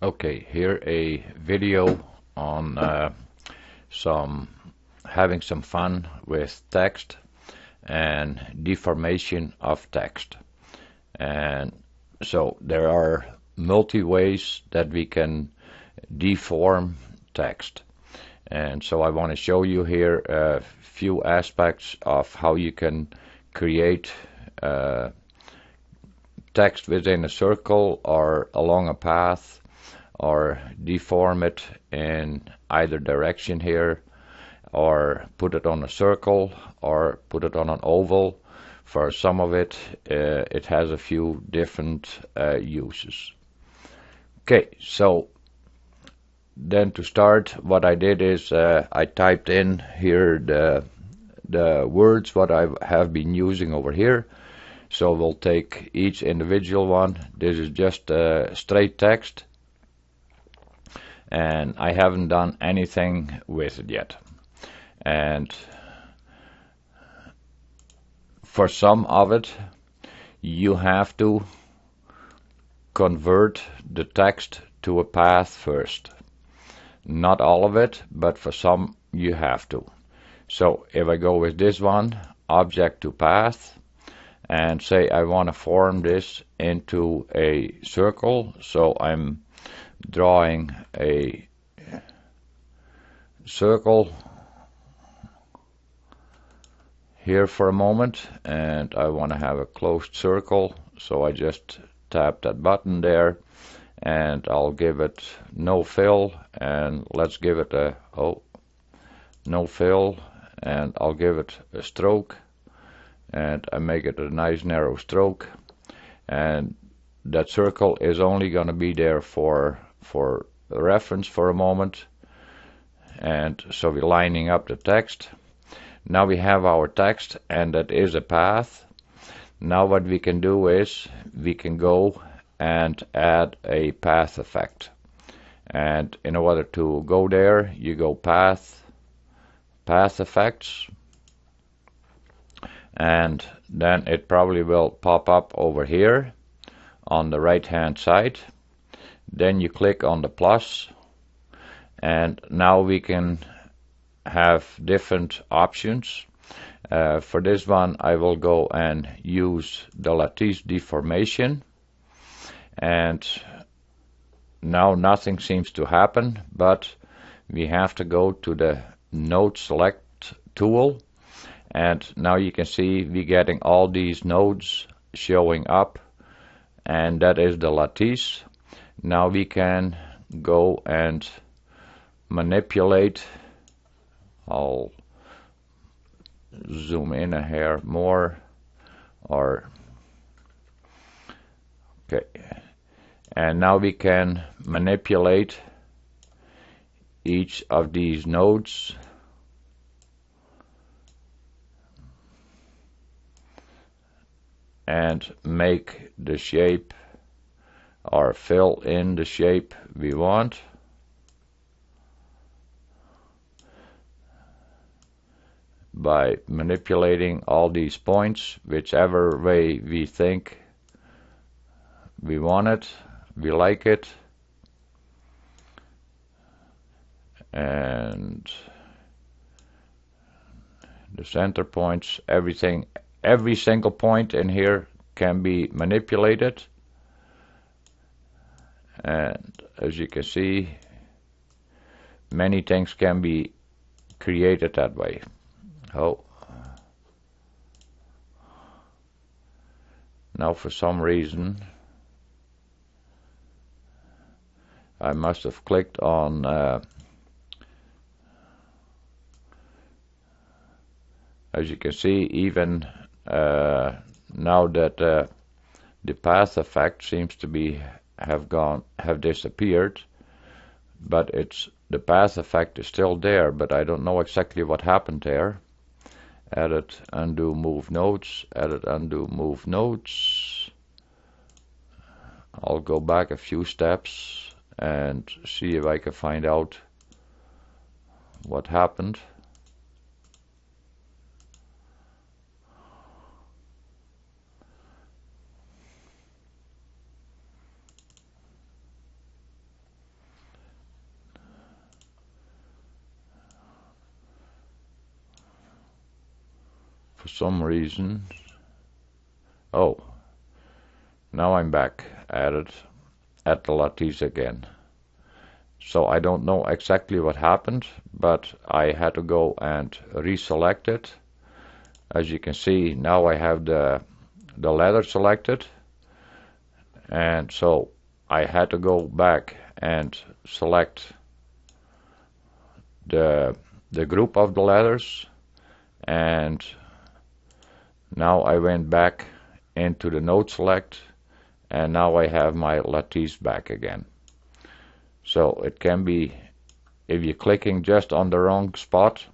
Okay, here a video on some having some fun with text and deformation of text. And so there are multi ways that we can deform text. And so I want to show you here a few aspects of how you can create text within a circle or along a path, or deform it in either direction here, or put it on a circle, or put it on an oval. For some of it, it has a few different uses. Okay, so then to start, what I did is I typed in here the words what I have been using over here. So we'll take each individual one. This is just straight text, and I haven't done anything with it yet. And for some of it, you have to convert the text to a path first. Not all of it, but for some you have to. So if I go with this one, object to path, and say I want to form this into a circle, so I'm drawing a circle here for a moment, and I want to have a closed circle, so I just tap that button there, and I'll give it no fill, and let's give it a no fill, and I'll give it a stroke, and I make it a nice narrow stroke, and that circle is only going to be there for reference for a moment. And so we're lining up the text. Now we have our text, and that is a path. Now what we can do is we can go and add a path effect. And in order to go there, you go path effects, and then it probably will pop up over here on the right hand side. Then you click on the plus, and now we can have different options. For this one, I will go and use the lattice deformation, and now nothing seems to happen, but we have to go to the node select tool, and now you can see we're getting all these nodes showing up, and that is the lattice. Now we can go and manipulate. I'll zoom in a hair more, or okay, and now we can manipulate each of these nodes and make the shape or fill in the shape we want. By manipulating all these points, whichever way we think we want it, we like it. And the center points, everything, every single point in here can be manipulated. And as you can see, many things can be created that way. Oh, now for some reason I must have clicked on as you can see, even now that the path effect seems to be have disappeared, but the path effect is still there, but I don't know exactly what happened there. Edit, undo, move nodes, edit, undo, move nodes. I'll go back a few steps and see if I can find out what happened. for some reason. Oh, now I'm back at it, at the lattice again. So I don't know exactly what happened, but I had to go and reselect it. As you can see, now I have the leather selected, and so I had to go back and select the group of the letters, and now I went back into the node select, and now I have my lattice back again. So it can be, if you're clicking just on the wrong spot,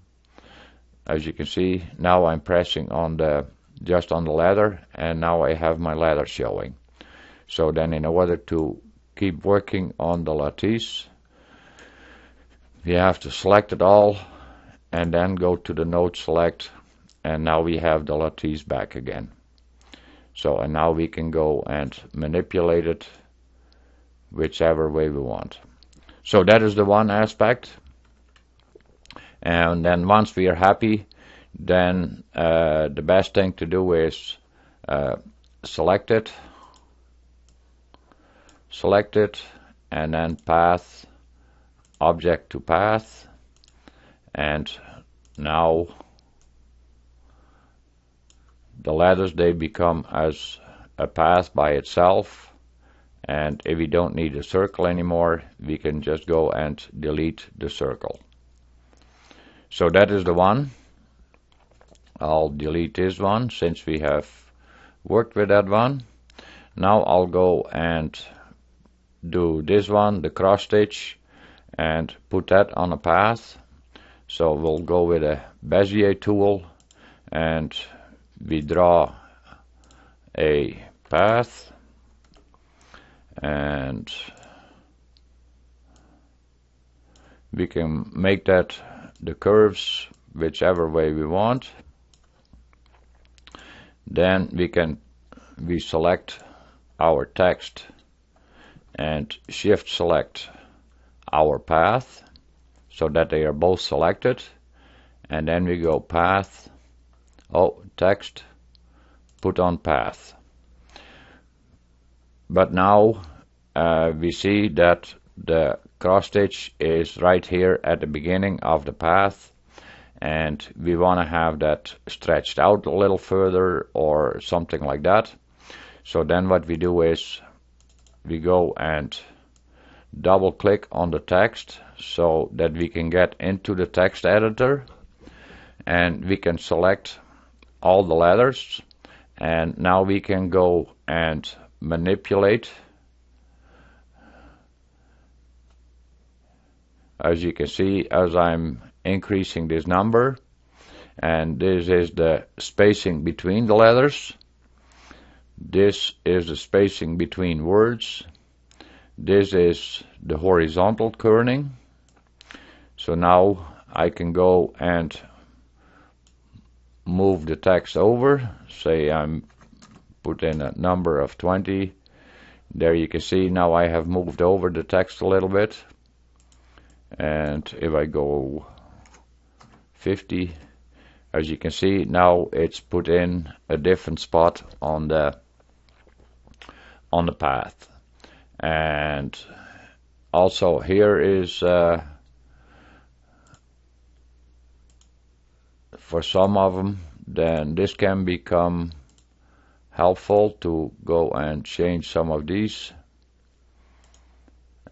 as you can see, now I'm pressing on just on the leather, and now I have my leather showing. So then in order to keep working on the lattice, we have to select it all and then go to the node select, and now we have the lattice back again. So, and now we can go and manipulate it whichever way we want. So that is the one aspect. And then once we are happy, then the best thing to do is select it, and then path, object to path, and now the letters, they become as a path by itself, and if we don't need a circle anymore, we can just go and delete the circle. So that is the one. I'll delete this one since we have worked with that one. Now I'll go and do this one, the cross stitch, and put that on a path. So we'll go with a Bezier tool, and we draw a path, and we can make that the curves whichever way we want. Then we select our text and shift select our path so that they are both selected, and then we go path, text, put on path. But now we see that the cross stitch is right here at the beginning of the path, and we want to have that stretched out a little further or something like that. So then what we do is we go and double click on the text so that we can get into the text editor, and we can select all the letters, and now we can go and manipulate. As you can see, as I'm increasing this number, and this is the spacing between the letters, this is the spacing between words, this is the horizontal kerning. So now I can go and move the text over. Say I'm put in a number of 20. There you can see now I have moved over the text a little bit. And if I go 50, as you can see, now it's put in a different spot on the path. And also here is for some of them, then this can become helpful to go and change some of these,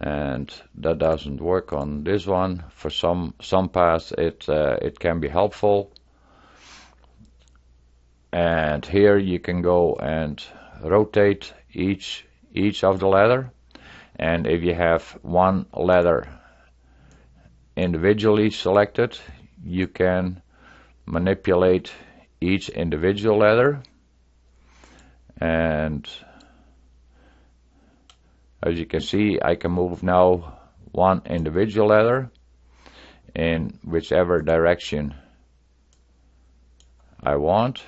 and that doesn't work on this one. For some paths it can be helpful. And here you can go and rotate each of the letter, and if you have one letter individually selected, you can manipulate each individual letter. And as you can see, I can move now one individual letter in whichever direction I want.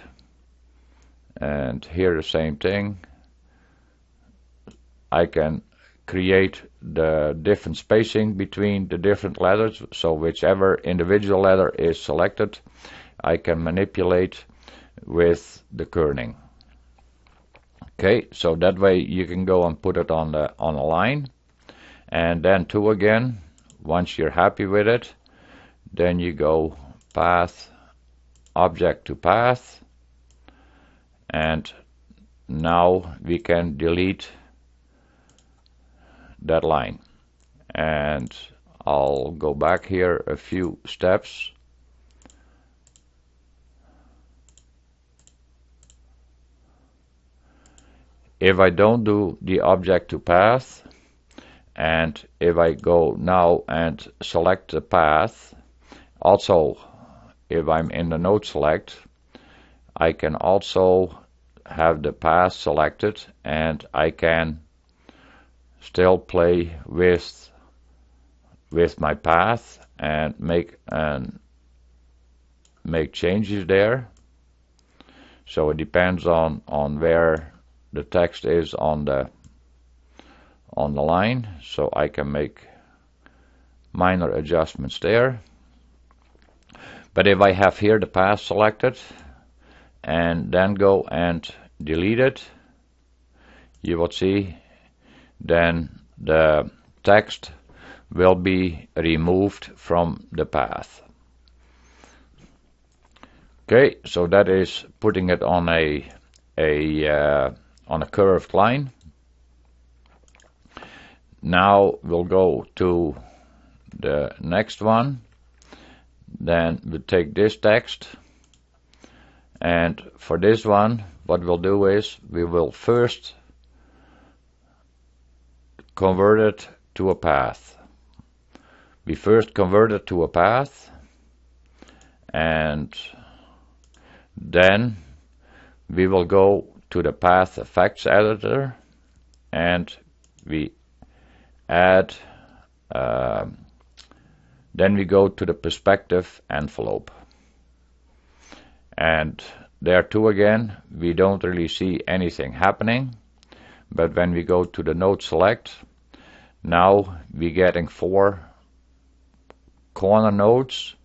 And here the same thing. I can create the different spacing between the different letters. So whichever individual letter is selected, I can manipulate with the kerning. Okay, so that way you can go and put it on a line, and then two again. Once you're happy with it, then you go path, object to path, and now we can delete that line. And I'll go back here a few steps. If I don't do the object to path, and if I go now and select the path, also if I'm in the node select, I can also have the path selected, and I can still play with my path and make changes there. So it depends on where the text is on the line, so I can make minor adjustments there. But if I have here the path selected and then go and delete it, you will see then the text will be removed from the path. Okay, so that is putting it on a curved line. Now we'll go to the next one. Then we'll take this text, and for this one what we'll do is we will first convert it to a path. We first convert it to a path, and then we will go to the path effects editor, and we add then we go to the perspective envelope, and there too again we don't really see anything happening. But when we go to the node select, now we're getting 4 corner nodes,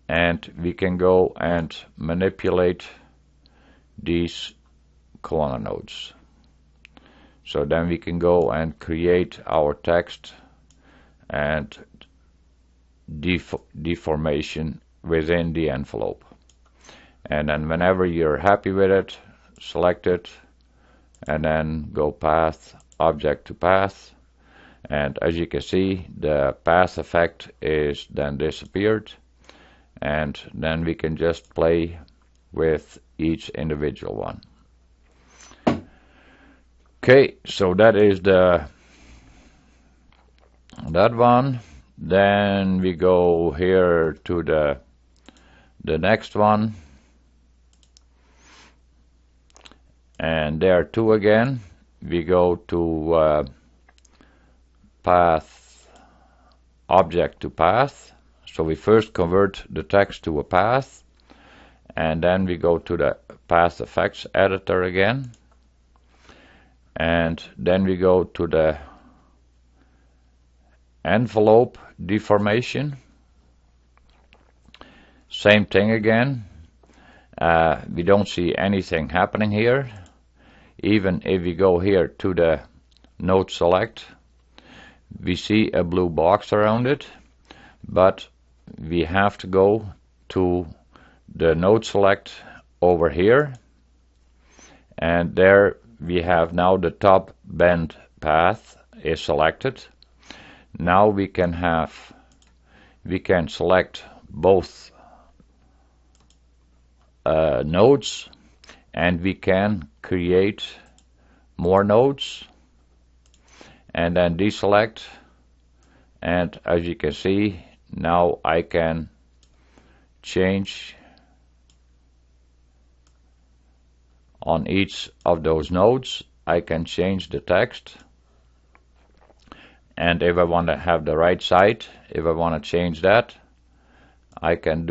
and we can go and manipulate these corner nodes. So then we can go and create our text and deformation within the envelope. And then whenever you're happy with it, select it, and then go path, object to path. And as you can see, the path effect is then disappeared, and then we can just play with each individual one. Okay, so that is that one. Then we go here to the next one, and there too again we go to path, object to path. So we first convert the text to a path, and then we go to the path effects editor again, and then we go to the envelope deformation. Same thing again. We don't see anything happening here. Even if we go here to the node select, we see a blue box around it, but we have to go to the node select over here, and there we have now the top bend path is selected. Now we can select both nodes, and we can create more nodes, and then deselect, and as you can see, now I can change on each of those nodes. I can change the text, and if I want to have the right side, if I want to change that, I can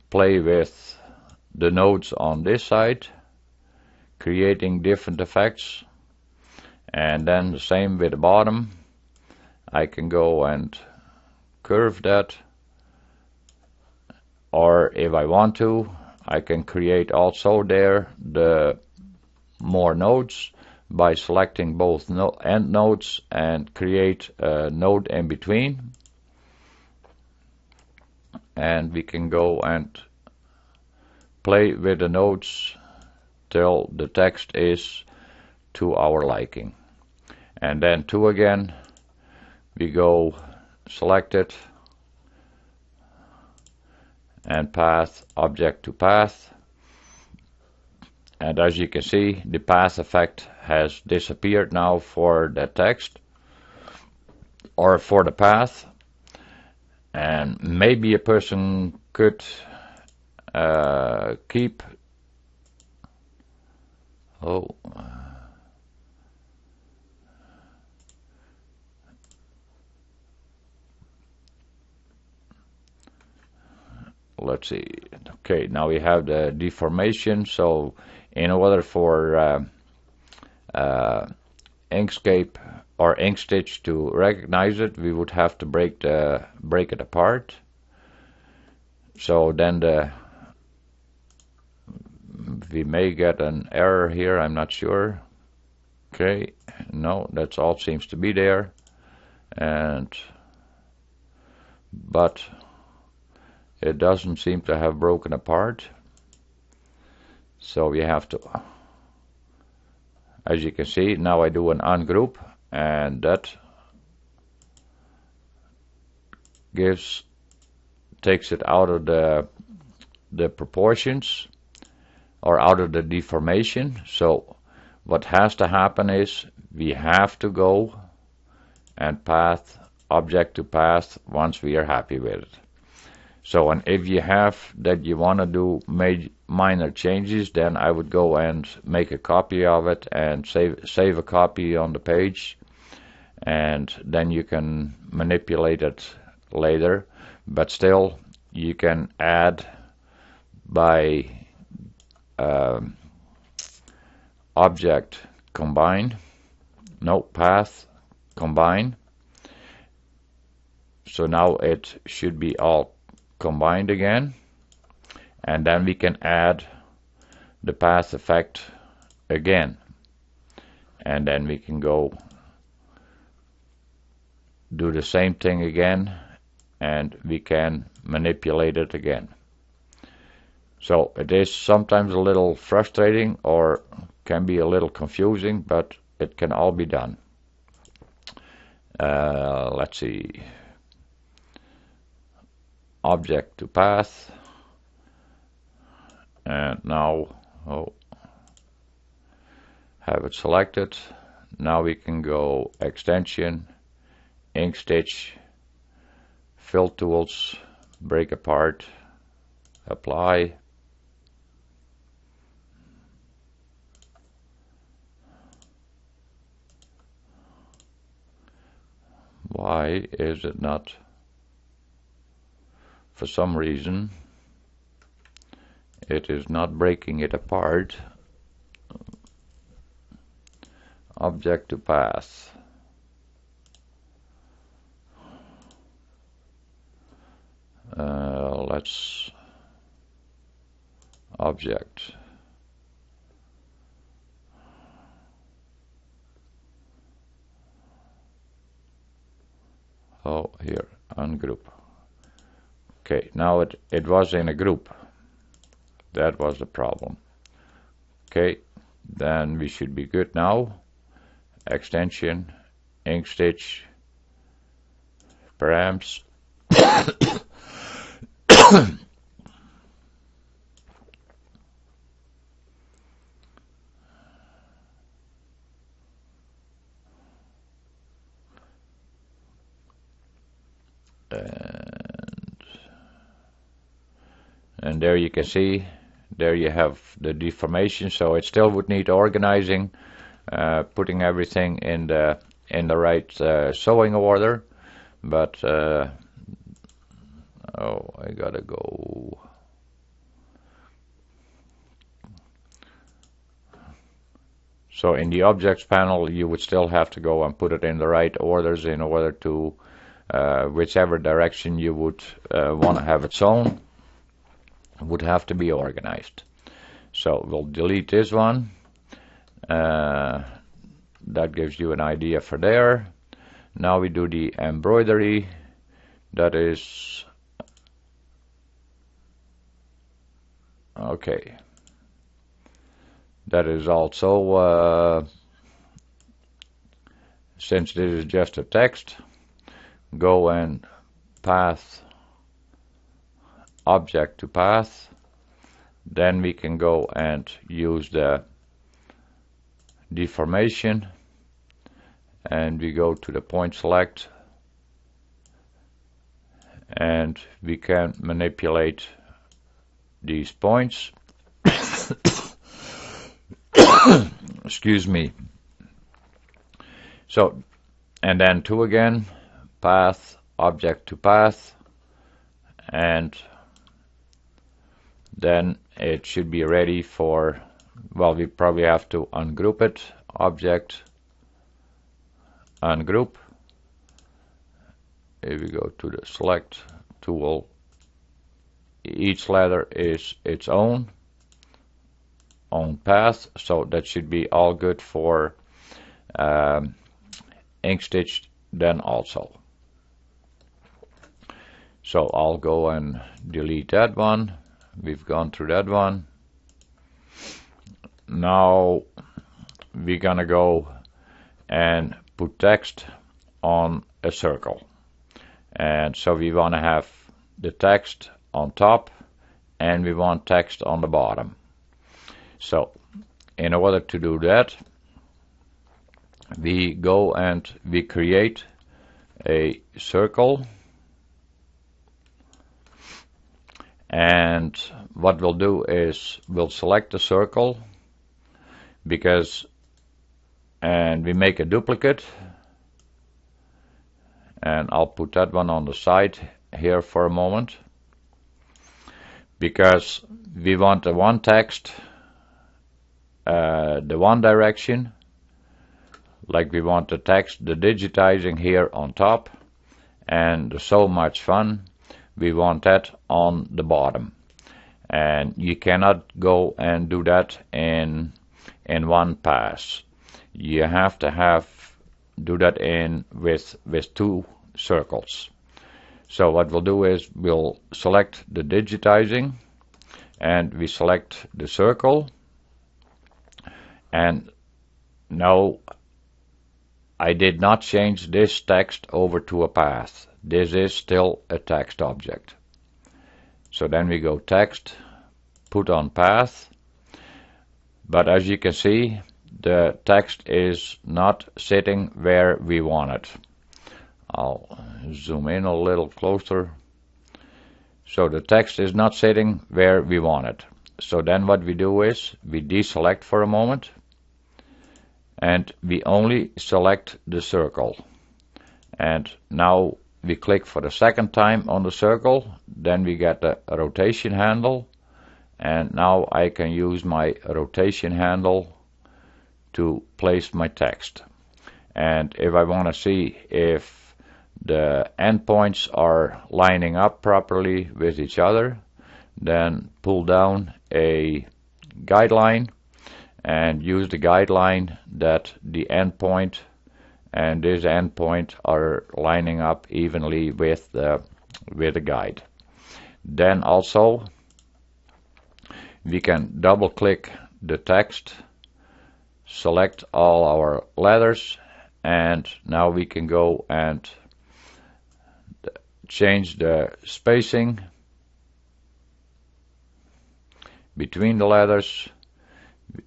play with the nodes on this side, creating different effects. And then the same with the bottom. I can go and curve that or if I want to, I can create also there the more nodes by selecting both end nodes and create a node in between. And we can go and play with the nodes till the text is to our liking. And then to again, we go select it and path, object to path. And as you can see, the path effect has disappeared now for the text or for the path. And maybe a person could keep let's see. Okay, now we have the deformation. So in order for Inkscape or Inkstitch to recognize it, we would have to break it apart. So then we may get an error here, I'm not sure. Okay, no, that's all seems to be there. But it doesn't seem to have broken apart. So we have to, as you can see, now I do an ungroup, and that takes it out of the proportions or out of the deformation. So what has to happen is we have to go and path object to path once we are happy with it. So, and if you have that you want to do minor changes, then I would go and make a copy of it and save a copy on the page, and then you can manipulate it later. But still, you can add by object combine, no, path combine. So now it should be all combined again, and then we can add the path effect again, and then we can go do the same thing again, and we can manipulate it again. So it is sometimes a little frustrating or can be a little confusing, but it can all be done. Let's see. Object to path, and now have it selected. Now we can go extension, Inkstitch, fill tools, break apart, apply. Why is it not? For some reason, it is not breaking it apart. Object to path. Let's object. Oh, here, ungroup. Okay, now it was in a group. That was the problem. Okay, then we should be good now. Extension, Inkstitch, params. And there you can see, there you have the deformation. So it still would need organizing, putting everything in the right sewing order. But oh, I gotta go. So in the objects panel, you would still have to go and put it in the right orders in order to whichever direction you would want to have it sewn. would have to be organized. So we'll delete this one. That gives you an idea for there. Now we do the embroidery. That is okay. That is also since this is just a text, go and path object to path. Then we can go and use the deformation, and we go to the point select, and we can manipulate these points. Excuse me. So, and then two again, path object to path, and then it should be ready for, well, we probably have to ungroup it. Object, ungroup. If we go to the select tool, each letter is its own path, so that should be all good for ink stitch then also. So I'll go and delete that one. We've gone through that one. Now we're gonna go and put text on a circle, and so we want to have the text on top and we want text on the bottom. So in order to do that, we go and we create a circle, and what we'll do is we'll select the circle and we make a duplicate, and I'll put that one on the side here for a moment, because we want the one text the one direction, like we want the text, the digitizing here on top, and the so much fun, we want that on the bottom. And you cannot go and do that in one pass. You have to do that with two circles. So what we'll do is we'll select the digitizing and we select the circle, and now I did not change this text over to a path. This is still a text object. So then we go text, put on path, but as you can see, the text is not sitting where we want it. I'll zoom in a little closer. So the text is not sitting where we want it. So then what we do is we deselect for a moment, and we only select the circle. And now we click for the second time on the circle, then we get the rotation handle, and now I can use my rotation handle to place my text. And if I want to see if the endpoints are lining up properly with each other, then pull down a guideline and use the guideline that the endpoint and this endpoint are lining up evenly with the guide. Then also we can double click the text, select all our letters, and now we can go and change the spacing between the letters,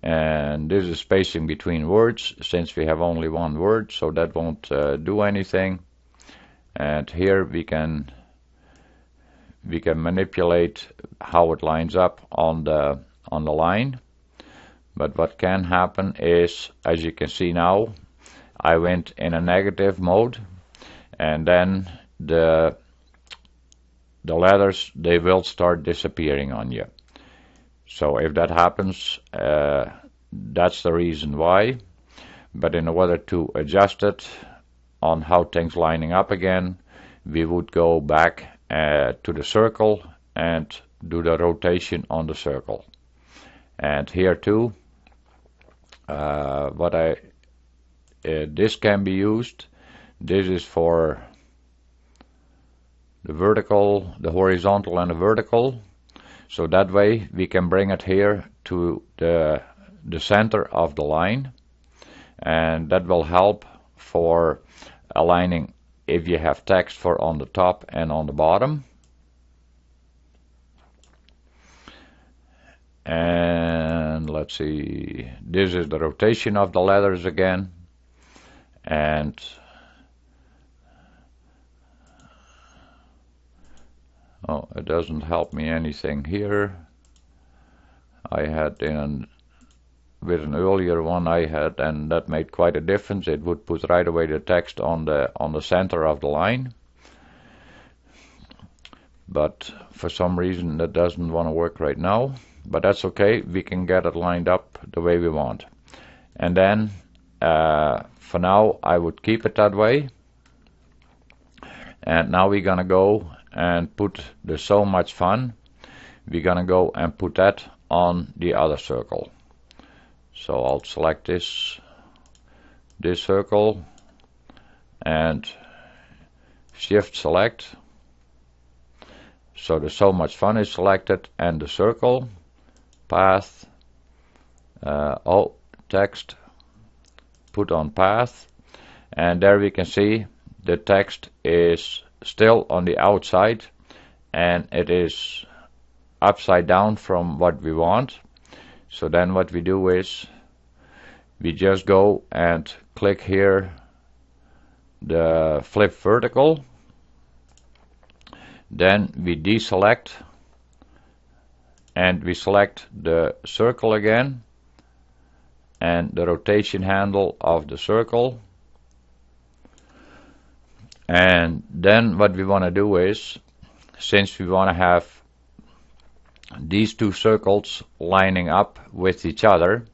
and this is spacing between words since we have only one word, so that won't do anything. And here we can manipulate how it lines up on the line. But what can happen is, as you can see now, I went in a negative mode, and then the letters, they will start disappearing on you. So if that happens, that's the reason why. But in order to adjust it on how things lining up again, we would go back to the circle and do the rotation on the circle. And here too, this can be used. This is for the vertical, the horizontal and the vertical. So that way we can bring it here to the center of the line, and that will help for aligning if you have text for on the top and on the bottom. And let's see, this is the rotation of the letters again, and oh, it doesn't help me anything here. I had with an earlier one I had, and that made quite a difference. It would put right away the text on the center of the line. But for some reason that doesn't want to work right now. But that's okay, we can get it lined up the way we want. And then for now I would keep it that way. And now we're gonna go and put the so much fun. We're gonna go and put that on the other circle. So I'll select this circle and shift select. So the so much fun is selected, and the circle, path, text, put on path, and there we can see the text is still on the outside and it is upside down from what we want. So then what we do is we just go and click here the flip vertical, then we deselect and we select the circle again and the rotation handle of the circle. And then what we want to do is, since we want to have these two circles lining up with each other,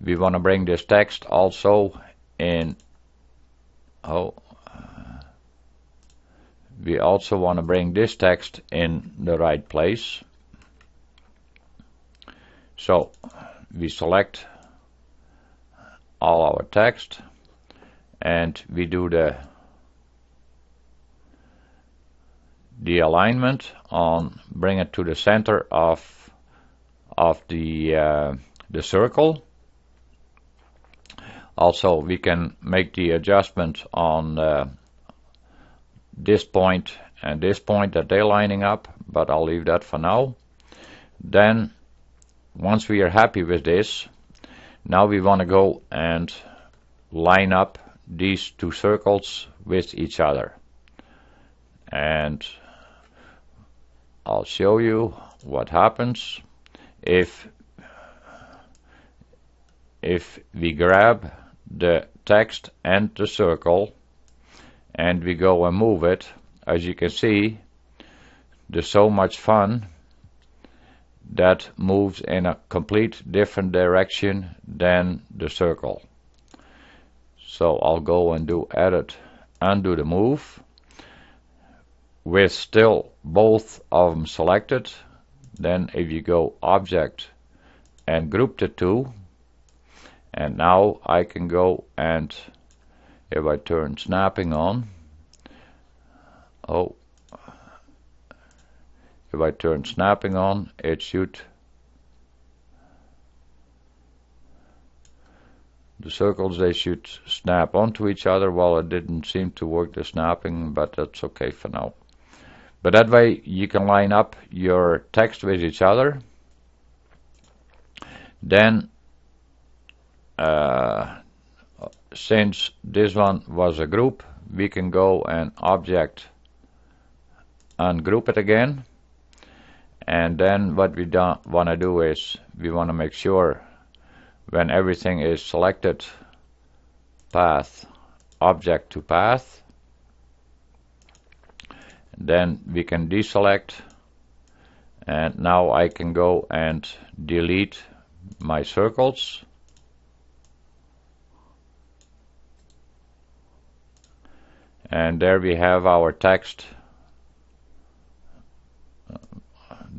we want to bring this text also in. We also want to bring this text in the right place. So we select all our text and we do the alignment on, bring it to the center of the circle. Also we can make the adjustment on this point and this point that they're lining up, but I'll leave that for now. Then once we are happy with this, now we want to go and line up these two circles with each other. And I'll show you what happens if we grab the text and the circle and we go and move it. As you can see, there's so much fun that moves in a complete different direction than the circle. So I'll go and do edit, undo the move with still both of them selected. Then if you go object and group the two, and now I can go and if I turn snapping on, if I turn snapping on, it should, the circles, they should snap onto each other. Well, it didn't seem to work, the snapping, but that's okay for now. But that way you can line up your text with each other. Then since this one was a group, we can go and object ungroup it again. And then what we want to do is we want to make sure when everything is selected, path, object to path, then we can deselect, and now I can go and delete my circles. And there we have our text.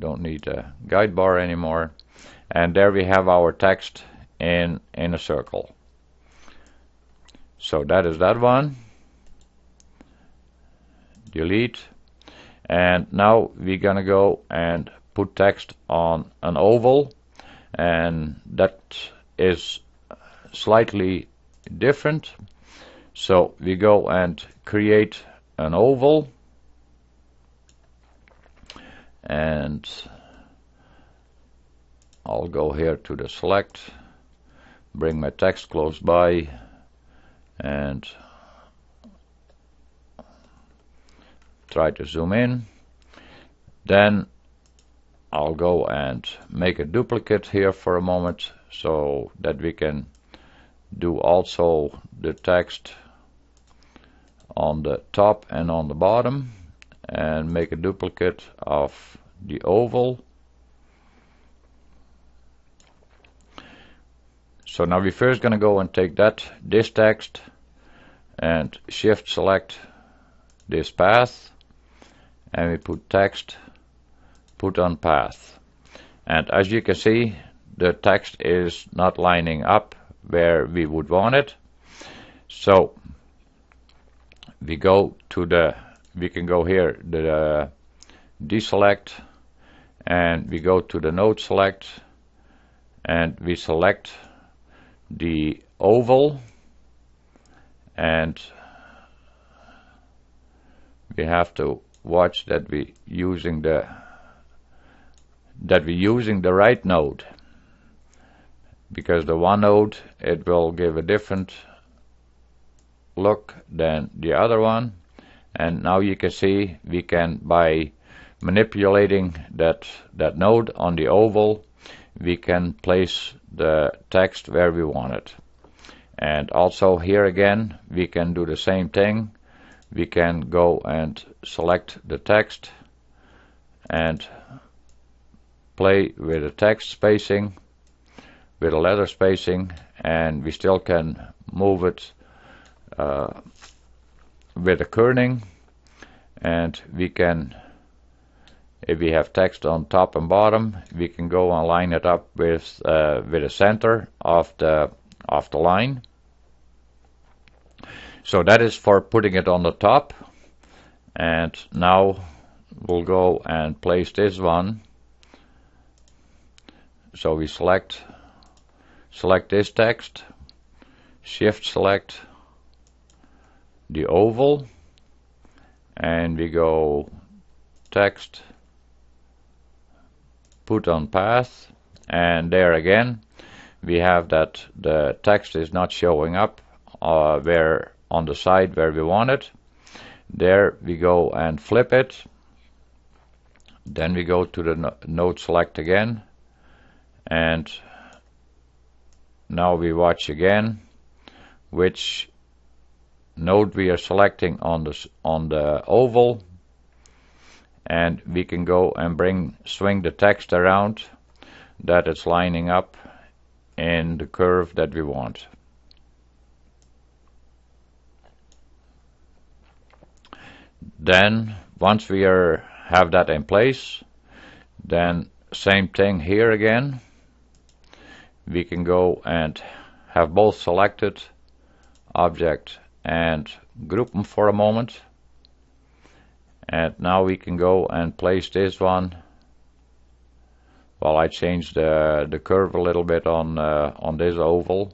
don't need a guide bar anymore. And there we have our text in a circle. So that is that one. Delete. And now we're gonna go and put text on an oval, and that is slightly different. So we go and create an oval, and I'll go here to the select, bring my text close by, and try to zoom in. Then I'll go and make a duplicate here for a moment so that we can do also the text on the top and on the bottom, and make a duplicate of the oval. So now we're first going to go and take this text and shift select this path, and we put text, put on path. And as you can see, the text is not lining up where we would want it. So we can go here, the deselect, and we go to the node select, and we select the oval, and we have to watch that we're using the right node, because the one node, it will give a different look than the other one. And now you can see we can, by manipulating that node on the oval, we can place the text where we want it. And also here again we can do the same thing. We can go and select the text and play with the text spacing, with the letter spacing, and we still can move it with the kerning. And we can, if we have text on top and bottom, we can go and line it up with the center of the line. So that is for putting it on the top. And now we'll go and place this one. So we select this text, shift select the oval, and we go text, put on path, and there again we have that the text is not showing up where on the side where we want it. There we go and flip it. Then we go to the node select again, and now we watch again which node we are selecting on the oval, and we can go and swing the text around that it's lining up in the curve that we want. Then once we have that in place, then same thing here again. We can go and have both selected, object, and group them for a moment. And now we can go and place this one. Well, I changed the curve a little bit on this oval,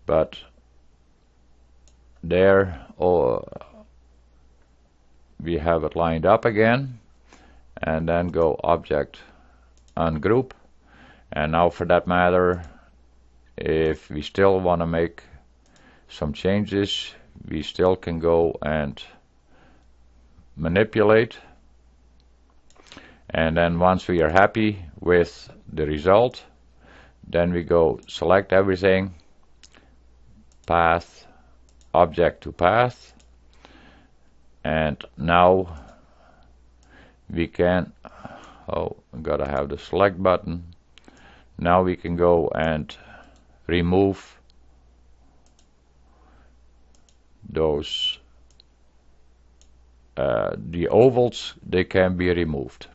but there we have it lined up again, and then go object, ungroup. And now for that matter, if we still want to make some changes, we still can go and manipulate. And then once we are happy with the result, then we go select everything, path, object to path, and now we can, gotta have the select button. Now we can go and remove those the ovals, they can be removed.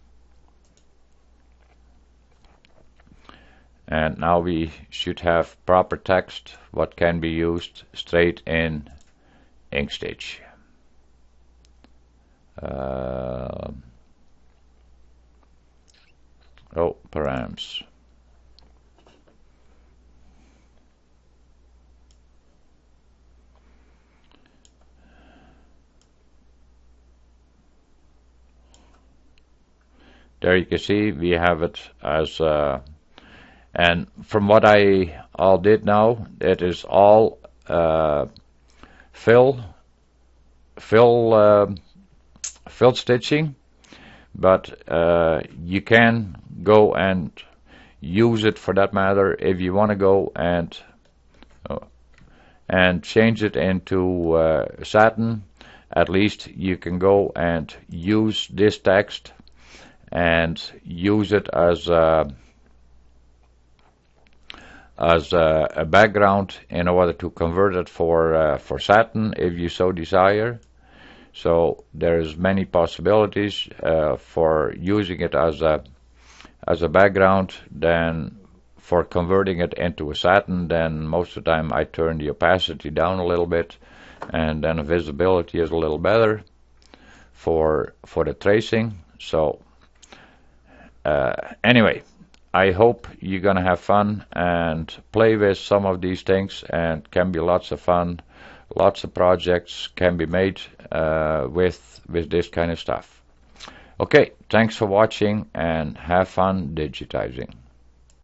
And now we should have proper text what can be used straight in Inkscape. Params. There you can see we have it as and from what I all did now, it is all fill stitching, but you can go and use it for that matter if you want to go and change it into satin. At least you can go and use this text and use it as a background in order to convert it for satin if you so desire. So there's many possibilities for using it as a background. Then for converting it into a satin, then most of the time I turn the opacity down a little bit, and then the visibility is a little better for the tracing. So anyway, I hope you're gonna have fun and play with some of these things, and can be lots of fun. Lots of projects can be made with this kind of stuff. Okay, thanks for watching and have fun digitizing.